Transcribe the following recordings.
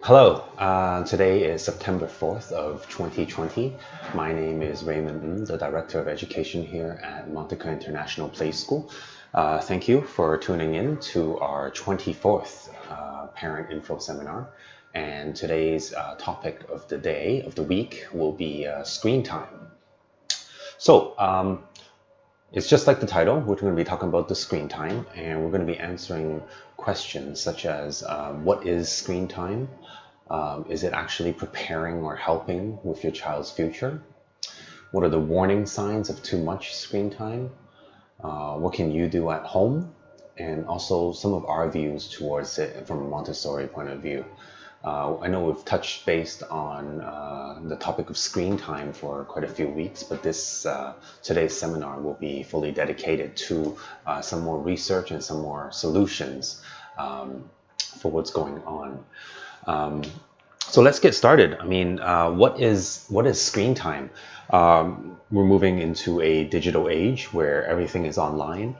Hello, today is September 4th of 2020. My name is Raymond Ng, the Director of Education here at Monteca International Play School. Thank you for tuning in to our 24th Parent Info Seminar. And today's topic of the day, of the week, will be screen time. So, it's just like the title. We're going to be talking about the screen time, and we're going to be answering questions such as what is screen time? Is it actually preparing or helping with your child's future? What are the warning signs of too much screen time? What can you do at home? And also some of our views towards it from a Montessori point of view. I know we've touched based on the topic of screen time for quite a few weeks, but today's seminar will be fully dedicated to some more research and some more solutions for what's going on. So let's get started. I mean, what is screen time? We're moving into a digital age where everything is online.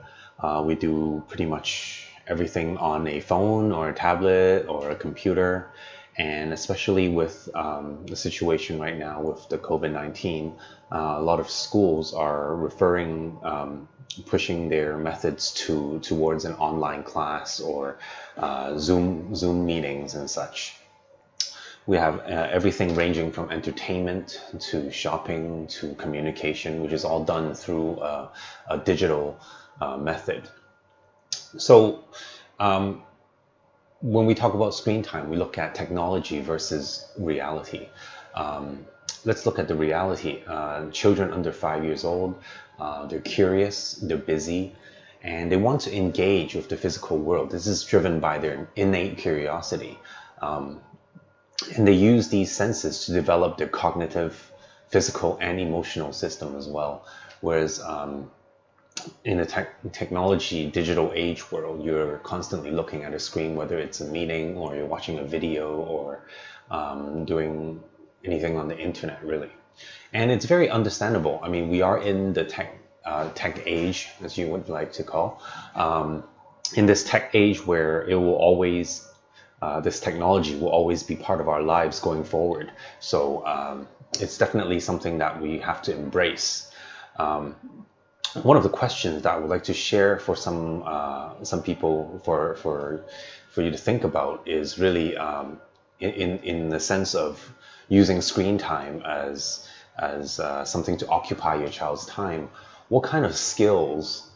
We do pretty much everything on a phone or a tablet or a computer. And especially with the situation right now with the COVID-19, a lot of schools are pushing their methods towards an online class or Zoom meetings and such. We have everything ranging from entertainment to shopping to communication, which is all done through a digital method. So when we talk about screen time, we look at technology versus reality. Let's look at the reality. Children under 5 years old, they're curious, they're busy, and they want to engage with the physical world. This is driven by their innate curiosity. And they use these senses to develop their cognitive, physical, and emotional system as well. Whereas in the technology digital age world, you're constantly looking at a screen, whether it's a meeting or you're watching a video or doing anything on the internet, really. And it's very understandable. I mean, we are in the tech age, as you would like to call, in this tech age where it will always this technology will always be part of our lives going forward. So it's definitely something that we have to embrace. One of the questions that I would like to share for some people for you to think about is really in the sense of using screen time as something to occupy your child's time. What kind of skills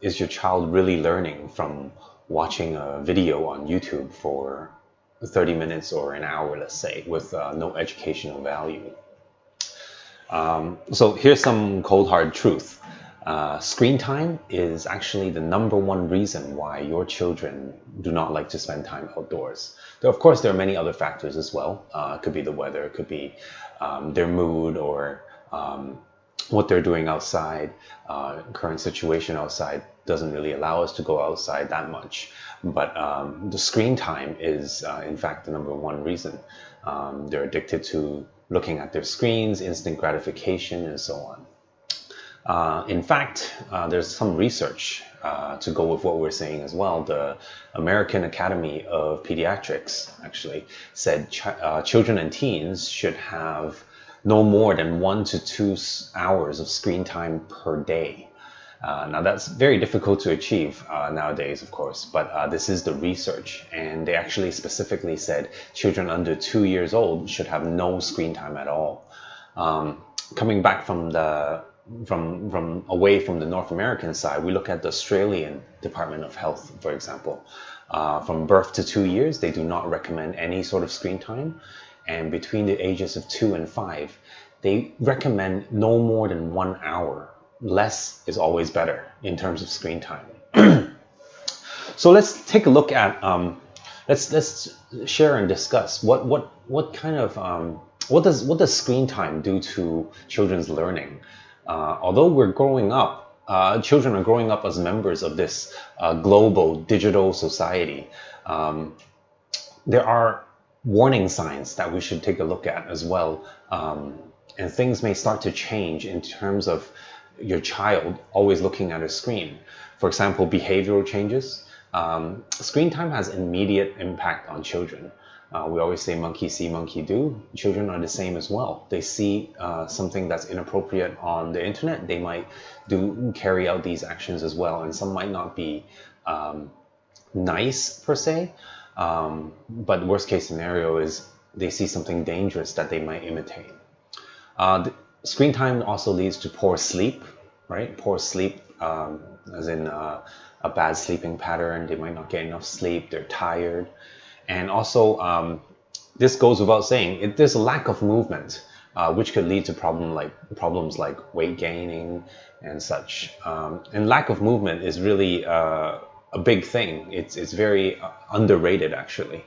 is your child really learning from watching a video on YouTube for 30 minutes or an hour, let's say, with no educational value? So here's some cold hard truth. Screen time is actually the #1 reason why your children do not like to spend time outdoors. Of course, there are many other factors as well. It could be the weather, it could be their mood or what they're doing outside. Current situation outside doesn't really allow us to go outside that much. But the screen time is, in fact, the #1 reason. They're addicted to looking at their screens, instant gratification, and so on. In fact, there's some research to go with what we're saying as well. The American Academy of Pediatrics actually said children and teens should have no more than 1 to 2 hours of screen time per day. Now that's very difficult to achieve nowadays, of course, but this is the research, and they actually specifically said children under 2 years old should have no screen time at all. Coming back from away from the North American side, we look at the Australian Department of Health, for example. From birth to 2 years, they do not recommend any sort of screen time. And between the ages of 2 and 5, they recommend no more than 1 hour. Less is always better in terms of screen time. So let's take a look at, let's share and discuss what kind of, what does screen time do to children's learning? Although we're growing up, children are growing up as members of this global digital society, there are warning signs that we should take a look at as well. And things may start to change in terms of your child always looking at a screen. For example, behavioral changes. Screen time has immediate impact on children. We always say monkey see, monkey do. Children are the same as well. They see something that's inappropriate on the internet, they might carry out these actions as well, and some might not be nice per se, but worst case scenario is they see something dangerous that they might imitate. Screen time also leads to poor sleep, right? Poor sleep, as in a bad sleeping pattern. They might not get enough sleep. They're tired, and also this goes without saying. There's a lack of movement, which could lead to problems like weight gaining and such. And lack of movement is really a big thing. It's very underrated actually.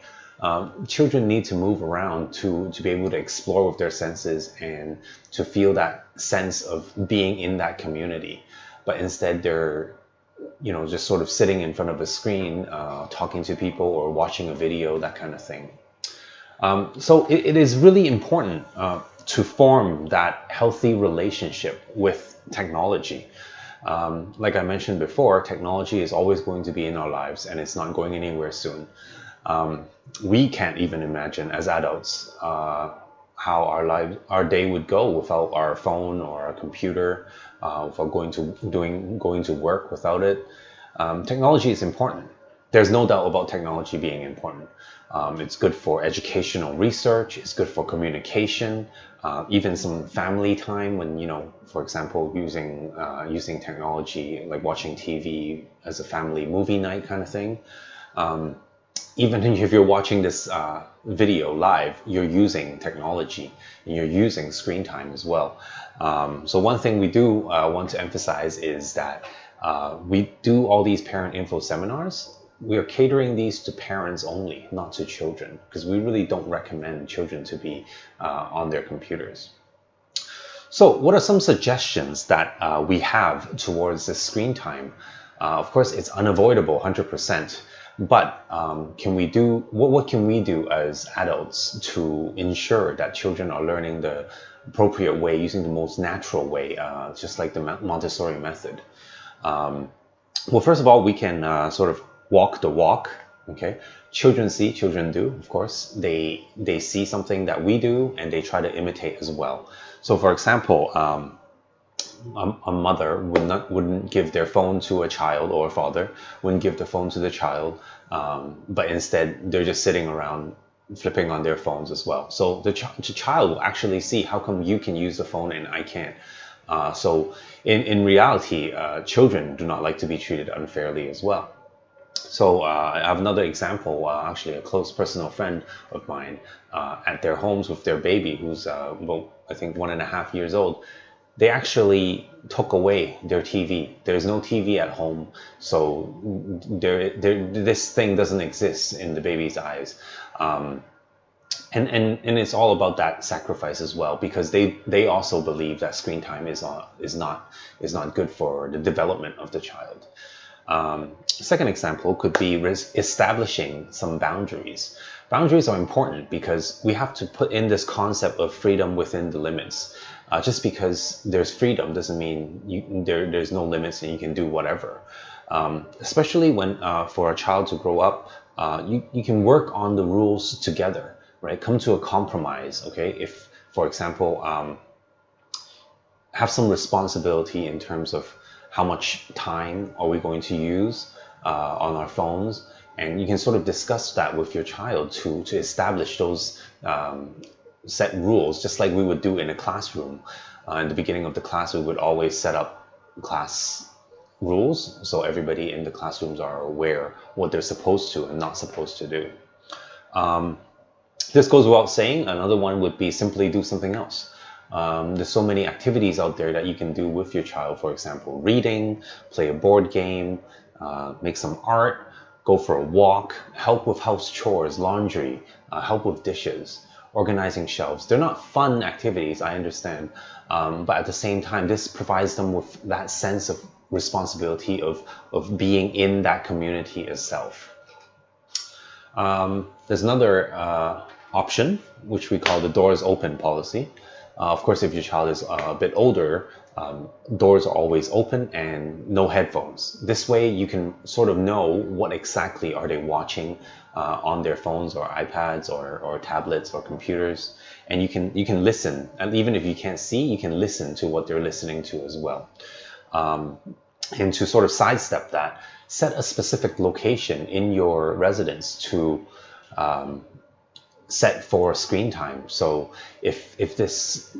Children need to move around to be able to explore with their senses and to feel that sense of being in that community. But instead they're just sort of sitting in front of a screen, talking to people or watching a video, that kind of thing. So it is really important to form that healthy relationship with technology. Like I mentioned before, technology is always going to be in our lives and it's not going anywhere soon. We can't even imagine as adults how our day would go without our phone or our computer, without going to work without it. Technology is important. There's no doubt about technology being important. It's good for educational research. It's good for communication, even some family time when, for example, using technology, like watching TV as a family movie night kind of thing. Even if you're watching this video live, you're using technology and you're using screen time as well. So one thing we do want to emphasize is that we do all these parent info seminars. We are catering these to parents only, not to children, because we really don't recommend children to be on their computers. So what are some suggestions that we have towards the screen time? Of course, it's unavoidable, 100%. But what can we do as adults to ensure that children are learning the appropriate way, using the most natural way, just like the Montessori method? Well, first of all, we can sort of walk the walk. Okay, children see, children do. Of course, they see something that we do, and they try to imitate as well. So, for example, a mother wouldn't give their phone to a child, or a father wouldn't give the phone to the child, but instead they're just sitting around flipping on their phones as well. So the child will actually see, how come you can use the phone and I can't? So in reality, children do not like to be treated unfairly as well. So I have another example, actually a close personal friend of mine, at their homes with their baby who's I think 1.5 years old. They actually took away their TV. There's no TV at home, so this thing doesn't exist in the baby's eyes. And it's all about that sacrifice as well, because they also believe that screen time is not good for the development of the child. Second example could be establishing some boundaries. Boundaries are important because we have to put in this concept of freedom within the limits. Just because there's freedom doesn't mean there's no limits and you can do whatever. Especially when for a child to grow up, you can work on the rules together, right? Come to a compromise, okay? If, for example, have some responsibility in terms of how much time are we going to use on our phones, and you can sort of discuss that with your child to establish those set rules, just like we would do in a classroom. In the beginning of the class, we would always set up class rules so everybody in the classrooms are aware what they're supposed to and not supposed to do. This goes without saying. Another one would be simply do something else. There's so many activities out there that you can do with your child. For example, reading, play a board game, make some art, go for a walk, help with house chores, laundry, help with dishes, organizing shelves. They're not fun activities, I understand, but at the same time, this provides them with that sense of responsibility of being in that community itself. There's another option, which we call the doors open policy. Of course, if your child is a bit older, doors are always open and no headphones. This way you can sort of know what exactly are they watching, on their phones or iPads or tablets or computers, and you can listen, and even if you can't see, you can listen to what they're listening to as well. And to sort of sidestep that, set a specific location in your residence to set for screen time. So if this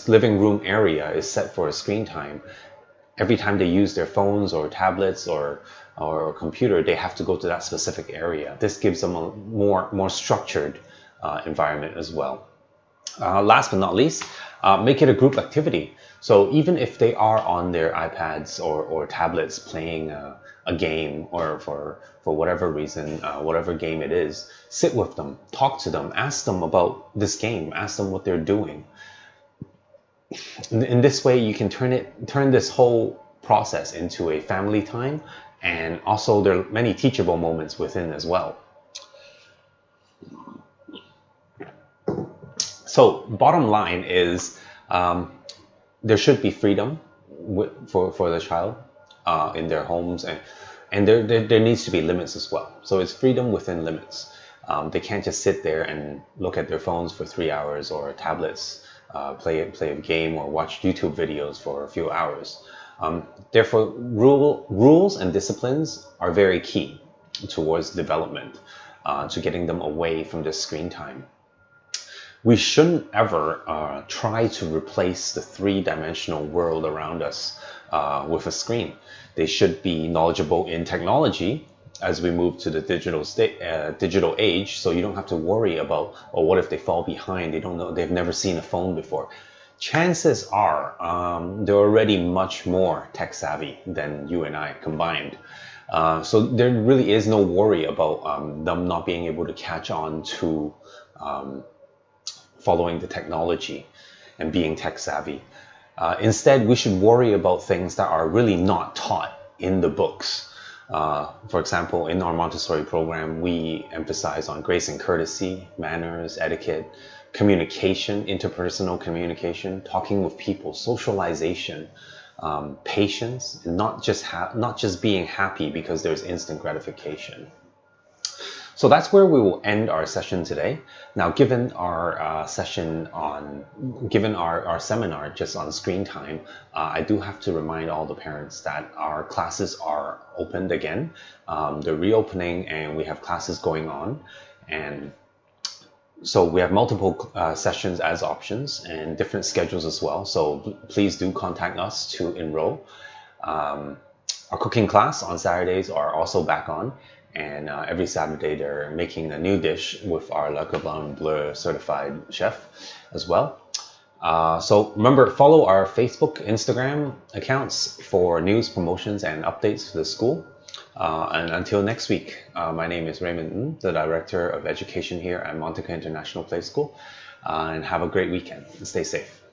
living room area is set for a screen time, every time they use their phones or tablets or computer, they have to go to that specific area. This gives them a more structured environment as well. Last but not least, make it a group activity. So even if they are on their iPads or tablets playing a game, or for whatever reason, whatever game it is, sit with them, talk to them, ask them about this game, ask them what they're doing. In this way, you can turn this whole process into a family time, and also there are many teachable moments within as well. So bottom line is, there should be freedom for the child in their homes, and there needs to be limits as well. So it's freedom within limits. They can't just sit there and look at their phones for 3 hours, or tablets, play a game or watch YouTube videos for a few hours. Therefore, rules and disciplines are very key towards development, to getting them away from this screen time. We shouldn't ever try to replace the three-dimensional world around us with a screen. They should be knowledgeable in technology as we move to the digital age, so you don't have to worry about, oh, what if they fall behind? They don't know, they've never seen a phone before. Chances are they're already much more tech savvy than you and I combined. So there really is no worry about them not being able to catch on to following the technology and being tech savvy. Instead, we should worry about things that are really not taught in the books. For example, in our Montessori program, we emphasize on grace and courtesy, manners, etiquette, communication, interpersonal communication, talking with people, socialization, patience, and not just being happy because there's instant gratification. So that's where we will end our session today. Now, given our seminar just on screen time, I do have to remind all the parents that our classes are opened again. They're reopening, and we have classes going on. And so we have multiple sessions as options and different schedules as well. So please do contact us to enroll. Our cooking class on Saturdays are also back on. And every Saturday they're making a new dish with our Le Cordon Bleu certified chef as well. So remember, follow our Facebook, Instagram accounts for news, promotions, and updates for the school. And until next week, my name is Raymond Ng, the Director of Education here at Monteca International Play School. And have a great weekend. Stay safe.